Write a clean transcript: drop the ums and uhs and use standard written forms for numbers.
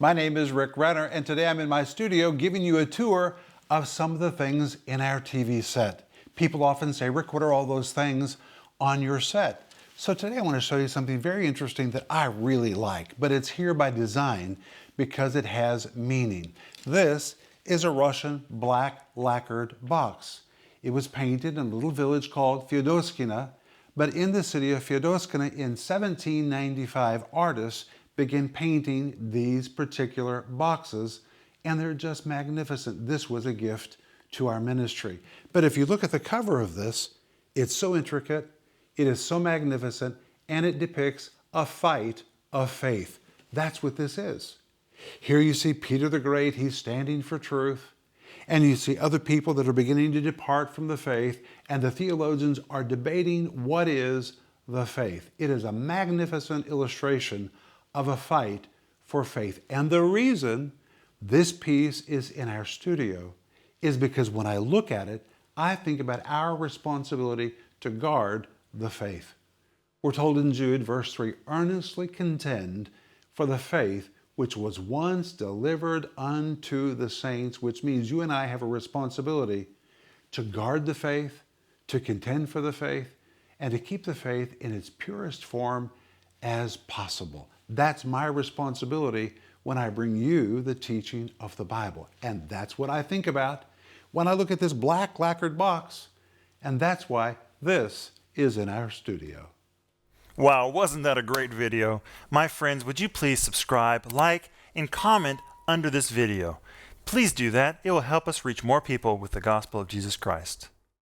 My name is Rick Renner, and today I'm in my studio giving you a tour of some of the things in our TV set. People often say, Rick, what are all those things on your set? So today I want to show you something very interesting that I really like, but it's here by design because it has meaning. This is a Russian black lacquered box. It was painted in a little village called Feodoskina, but in the city of Feodoskina in 1795, artists began painting these particular boxes, and they're just magnificent. This was a gift to our ministry. But if you look at the cover of this, it's so intricate, it is so magnificent, and it depicts a fight of faith. That's what this is. Here you see Peter the Great, he's standing for truth, and you see other people that are beginning to depart from the faith, and the theologians are debating what is the faith. It is a magnificent illustration of a fight for faith. And the reason this piece is in our studio is because when I look at it, I think about our responsibility to guard the faith. We're told in Jude, verse 3, earnestly contend for the faith which was once delivered unto the saints, which means you and I have a responsibility to guard the faith, to contend for the faith, and to keep the faith in its purest form as possible. That's my responsibility when I bring you the teaching of the Bible. And that's what I think about when I look at this black lacquered box. And that's why this is in our studio. Wow, wasn't that a great video? My friends, would you please subscribe, like, and comment under this video? Please do that. It will help us reach more people with the gospel of Jesus Christ.